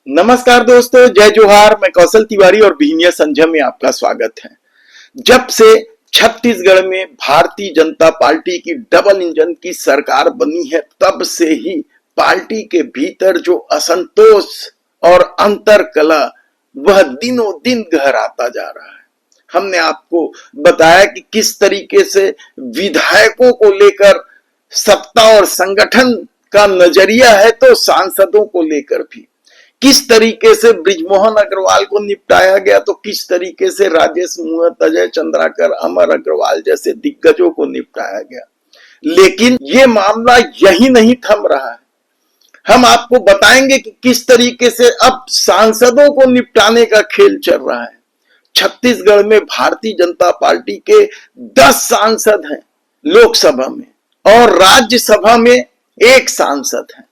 नमस्कार दोस्तों, जय जोहार। मैं कौशल तिवारी और बिहनिया संझा में आपका स्वागत है। जब से छत्तीसगढ़ में भारतीय जनता पार्टी की डबल इंजन की सरकार बनी है, तब से ही पार्टी के भीतर जो असंतोष और अंतर्कलह वह दिनों दिन गहराता जा रहा है। हमने आपको बताया कि किस तरीके से विधायकों को लेकर सत्ता और संगठन का नजरिया है, तो सांसदों को लेकर भी किस तरीके से बृजमोहन अग्रवाल को निपटाया गया, तो किस तरीके से राजेश मूणत, अजय चंद्राकर, अमर अग्रवाल जैसे दिग्गजों को निपटाया गया। लेकिन ये मामला यही नहीं थम रहा है। हम आपको बताएंगे कि किस तरीके से अब सांसदों को निपटाने का खेल चल रहा है। छत्तीसगढ़ में भारतीय जनता पार्टी के 10 सांसद हैं लोकसभा में, और राज्यसभा में 1 सांसद है।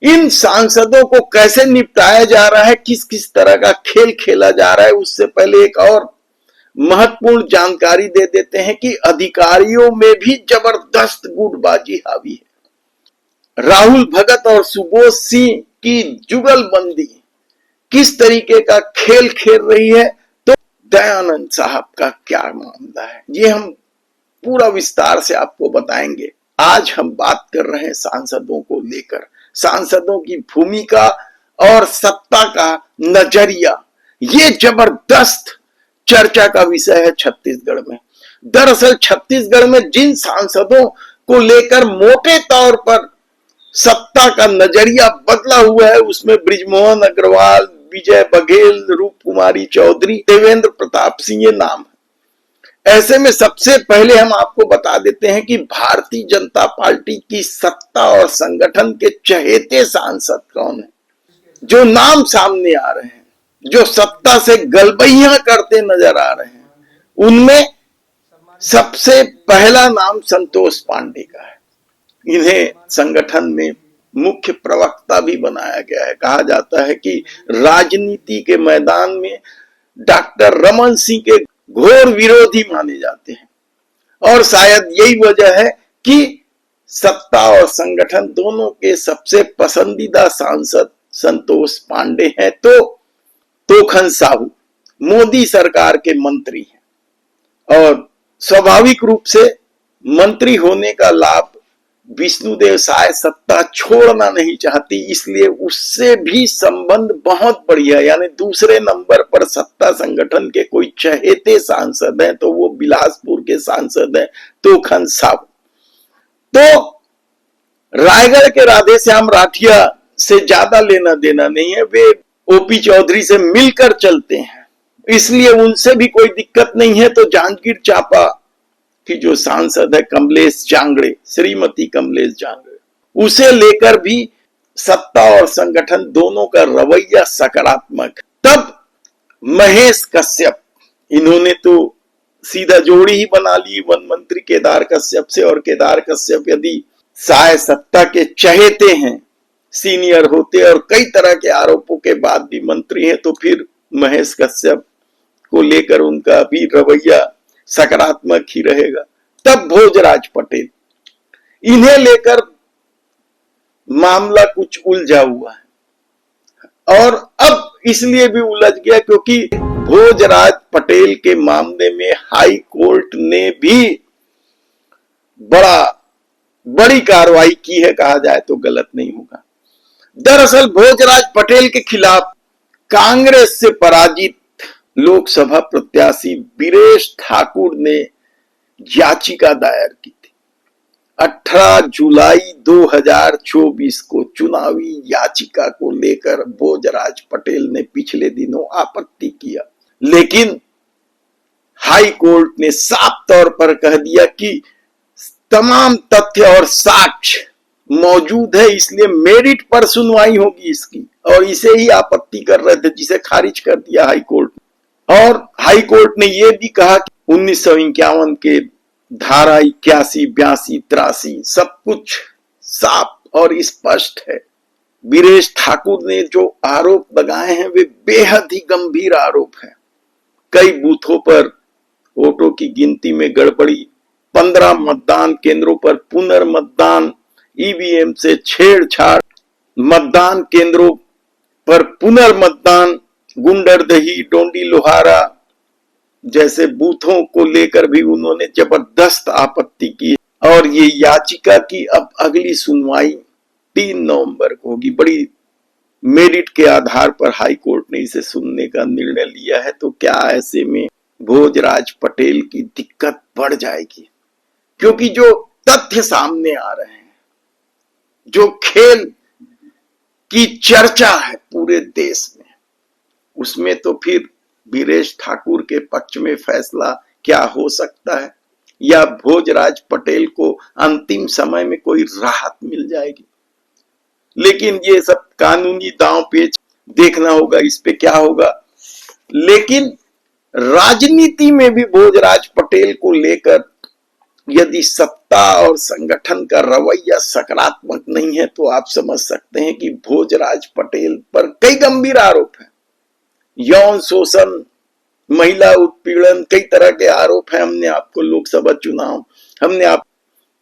इन सांसदों को कैसे निपटाया जा रहा है, किस किस तरह का खेल खेला जा रहा है, उससे पहले एक और महत्वपूर्ण जानकारी दे देते हैं कि अधिकारियों में भी जबरदस्त गुटबाजी हावी है। राहुल भगत और सुबोध सिंह की जुगलबंदी किस तरीके का खेल खेल रही है, तो दयानंद साहब का क्या मामला है, ये हम पूरा विस्तार से आपको बताएंगे। आज हम बात कर रहे हैं सांसदों को लेकर, सांसदों की भूमिका और सत्ता का नजरिया। ये जबरदस्त चर्चा का विषय है छत्तीसगढ़ में। दरअसल छत्तीसगढ़ में जिन सांसदों को लेकर मोटे तौर पर सत्ता का नजरिया बदला हुआ है, उसमें बृजमोहन अग्रवाल, विजय बघेल, रूप कुमारी चौधरी, देवेंद्र प्रताप सिंह, ये नाम है। ऐसे में सबसे पहले हम आपको बता देते हैं कि भारतीय जनता पार्टी की सत्ता और संगठन के चहेते सांसद कौन है, जो नाम सामने आ रहे हैं, जो सत्ता से गलबैया करते नजर आ रहे हैं। उनमें सबसे पहला नाम संतोष पांडे का है। इन्हें संगठन में मुख्य प्रवक्ता भी बनाया गया है। कहा जाता है कि राजनीति के मैदान में डॉक्टर रमन सिंह के घोर विरोधी माने जाते हैं, और शायद यही वजह है कि सत्ता और संगठन दोनों के सबसे पसंदीदा सांसद संतोष पांडे हैं। तो तोखन साहू मोदी सरकार के मंत्री हैं, और स्वाभाविक रूप से मंत्री होने का लाभ विष्णुदेव साय सत्ता छोड़ना नहीं चाहती, इसलिए उससे भी संबंध बहुत बढ़िया। यानी दूसरे नंबर पर सत्ता संगठन के कोई चहेते सांसद हैं तो वो बिलासपुर के सांसद हैं तोखन साहू। तो रायगढ़ के राधेश्याम राठिया से ज्यादा लेना देना नहीं है, वे ओपी चौधरी से मिलकर चलते हैं, इसलिए उनसे भी कोई दिक्कत नहीं है। तो जांजगीर चांपा की जो सांसद है कमलेश जांगड़े, श्रीमती कमलेश जांगड़े, उसे लेकर भी सत्ता और संगठन दोनों का रवैया सकारात्मक। तब महेश कश्यप, इन्होंने तो सीधा जोड़ी ही बना ली वन मंत्री केदार कश्यप से, और केदार कश्यप यदि साय सत्ता के चहेते हैं, सीनियर होते और कई तरह के आरोपों के बाद भी मंत्री हैं, तो फिर महेश कश्यप को लेकर उनका भी रवैया सकारात्मक ही रहेगा। तब भोजराज पटेल, इन्हें लेकर मामला कुछ उलझा हुआ है, और अब इसलिए भी उलझ गया क्योंकि भोजराज पटेल के मामले में हाई कोर्ट ने भी बड़ी कार्रवाई की है, कहा जाए तो गलत नहीं होगा। दरअसल भोजराज पटेल के खिलाफ कांग्रेस से पराजित लोकसभा प्रत्याशी वीरेश ठाकुर ने याचिका दायर की थी। 18 जुलाई 2024 को चुनावी याचिका को लेकर भोजराज पटेल ने पिछले दिनों आपत्ति किया, लेकिन हाई कोर्ट ने साफ तौर पर कह दिया कि तमाम तथ्य और साक्ष्य मौजूद है, इसलिए मेरिट पर सुनवाई होगी इसकी, और इसे ही आपत्ति कर रहे थे, जिसे खारिज कर दिया हाई कोर्ट। और हाई कोर्ट ने यह भी कहा कि 1951 के धारा 81, 82, 83 सब कुछ साफ और स्पष्ट है। वीरेश ठाकुर ने जो आरोप लगाए हैं वे बेहद ही गंभीर आरोप हैं। कई बूथों पर वोटों की गिनती में गड़बड़ी, 15 मतदान केंद्रों पर पुनर्मतदान, ईवीएम से छेड़छाड़, मतदान केंद्रों पर पुनर्मतदान, गुंडरदही, डोंडी लोहारा जैसे बूथों को लेकर भी उन्होंने जबरदस्त आपत्ति की और ये याचिका की अब अगली सुनवाई 3 नवंबर को होगी। बड़ी मेरिट के आधार पर हाई कोर्ट ने इसे सुनने का निर्णय लिया है। तो क्या ऐसे में भोजराज पटेल की दिक्कत बढ़ जाएगी? क्योंकि जो तथ्य सामने आ रहे हैं, जो खेल की चर्चा है पूरे देश में, उसमें तो फिर वीरेश ठाकुर के पक्ष में फैसला क्या हो सकता है, या भोजराज पटेल को अंतिम समय में कोई राहत मिल जाएगी। लेकिन ये सब कानूनी दांव पेच देखना होगा, इस पे क्या होगा। लेकिन राजनीति में भी भोजराज पटेल को लेकर यदि सत्ता और संगठन का रवैया सकारात्मक नहीं है तो आप समझ सकते हैं कि भोजराज पटेल पर कई गंभीर आरोप हैं। यौन शोषण, महिला उत्पीड़न, कई तरह के आरोप हैं। हमने आपको लोकसभा चुनाव, हमने आप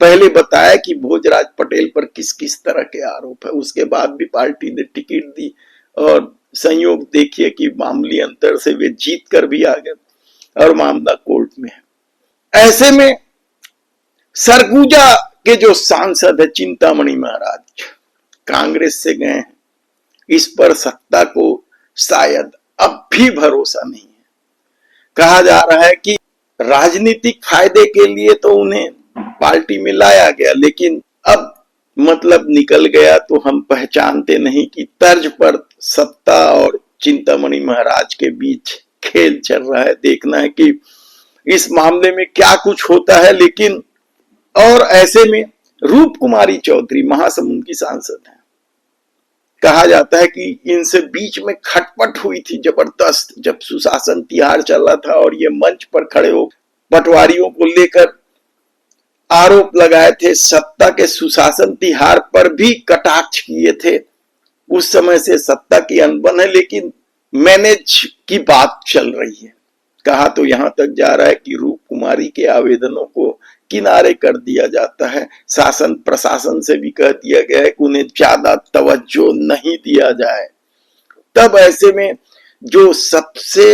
पहले बताया कि भोजराज पटेल पर किस किस तरह के आरोप है। उसके बाद भी पार्टी ने टिकट दी और संयोग देखिए कि मामूली अंतर से वे जीत कर भी आ गए और मामला कोर्ट में है। ऐसे में सरगुजा के जो सांसद है चिंतामणि महाराज, कांग्रेस से गए हैं। इस पर सत्ता को शायद अब भी भरोसा नहीं है। कहा जा रहा है कि राजनीतिक फायदे के लिए तो उन्हें पार्टी में लाया गया, लेकिन अब मतलब निकल गया तो हम पहचानते नहीं कि तर्ज पर सत्ता और चिंतामणि महाराज के बीच खेल चल रहा है। देखना है कि इस मामले में क्या कुछ होता है। लेकिन और ऐसे में रूप कुमारी चौधरी महासमुंद की सांसद हैं। कहा जाता है कि इनसे बीच में खटपट हुई थी जबरदस्त, जब सुशासन तिहार चला था और ये मंच पर खड़े हो पटवारियों को लेकर आरोप लगाए थे। सत्ता के सुशासन तिहार पर भी कटाक्ष किए थे। उस समय से सत्ता की अनबन है, लेकिन मैनेज की बात चल रही है। कहा तो यहां तक जा रहा है कि रूप कुमारी के आवेदनों को किनारे कर दिया जाता है। शासन प्रशासन से भी कह दिया गया है कि उन्हें ज्यादा तवज्जो नहीं दिया जाए। तब ऐसे में जो सबसे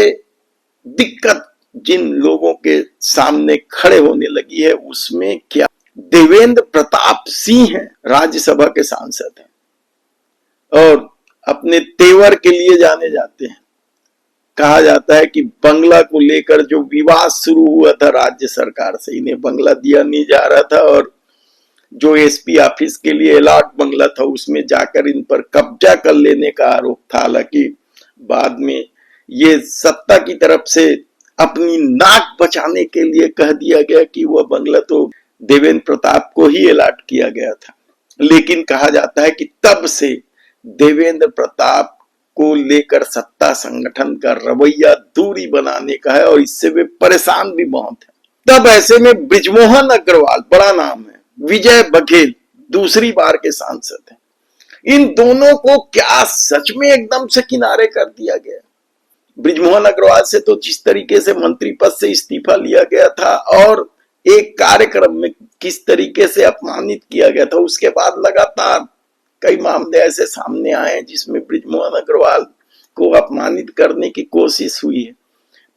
दिक्कत जिन लोगों के सामने खड़े होने लगी है, उसमें क्या देवेंद्र प्रताप सिंह हैं, राज्यसभा के सांसद हैं और अपने तेवर के लिए जाने जाते हैं। कहा जाता है कि बंगला को लेकर जो विवाद शुरू हुआ था राज्य सरकार से, इन्हें बंगला दिया नहीं जा रहा था और जो एसपी ऑफिस के लिए अलॉट बंगला था उसमें जाकर इन पर कब्जा कर लेने का आरोप था। हालांकि बाद में ये सत्ता की तरफ से अपनी नाक बचाने के लिए कह दिया गया कि वह बंगला तो देवेंद्र प्रताप को ही अलॉट किया गया था। लेकिन कहा जाता है कि तब से देवेंद्र प्रताप को लेकर सत्ता संगठन का रवैया दूरी बनाने का है और इससे वे परेशान भी बहुत हैं। तब ऐसे में बृजमोहन अग्रवाल, बड़ा नाम है, विजय बघेल दूसरी बार के सांसद हैं। इन दोनों को क्या सच में एकदम से किनारे कर दिया गया? बृजमोहन अग्रवाल से तो जिस तरीके से मंत्री पद से इस्तीफा लिया गया था और एक कार्यक्रम में किस तरीके से अपमानित किया गया था, उसके बाद लगातार कई मामले ऐसे सामने आए जिसमें बृजमोहन अग्रवाल को अपमानित करने की कोशिश हुई है।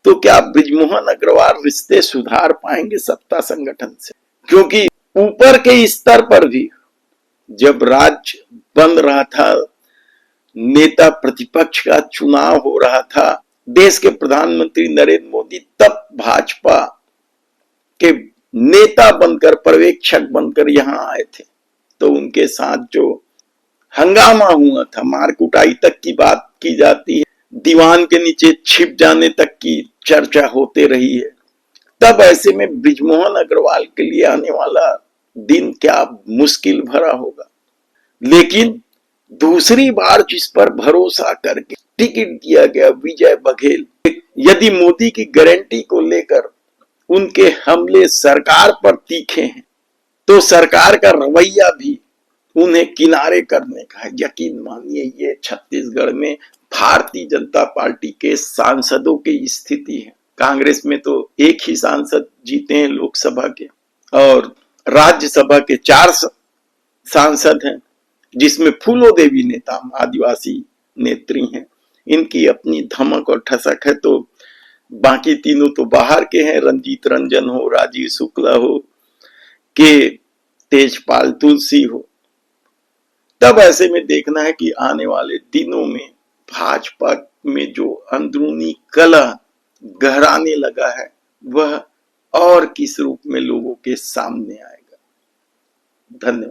तो क्या बृजमोहन अग्रवाल रिश्ते सुधार पाएंगे सत्ता संगठन से? क्योंकि ऊपर के स्तर पर भी जब राज्य बन रहा था, नेता प्रतिपक्ष का चुनाव हो रहा था, देश के प्रधानमंत्री नरेंद्र मोदी तब भाजपा के नेता बनकर, पर्यवेक्षक बनकर यहां आए थे। तो उनके साथ जो हंगामा हुआ था, मार कुटाई तक की बात की जाती है, दीवान के नीचे छिप जाने तक की चर्चा होते रही है। तब ऐसे में बृजमोहन अग्रवाल के लिए आने वाला दिन क्या मुश्किल भरा होगा। लेकिन दूसरी बार जिस पर भरोसा करके टिकट दिया गया विजय बघेल, यदि मोदी की गारंटी को लेकर उनके हमले सरकार पर तीखे हैं तो सरकार का रवैया भी उन्हें किनारे करने का है। यकीन मानिए ये छत्तीसगढ़ में भारतीय जनता पार्टी के सांसदों की स्थिति है। कांग्रेस में तो एक ही सांसद जीते हैं लोकसभा के और राज्यसभा के 4 सांसद हैं, जिसमें फूलो देवी नेताम आदिवासी नेत्री हैं, इनकी अपनी धमक और ठसक है, तो बाकी तीनों तो बाहर के हैं, रंजीत रंजन हो, राजीव शुक्ला हो, के तेजपाल तुलसी हो। तब ऐसे में देखना है कि आने वाले दिनों में भाजपा में जो अंदरूनी कलह गहराने लगा है वह और किस रूप में लोगों के सामने आएगा। धन्यवाद।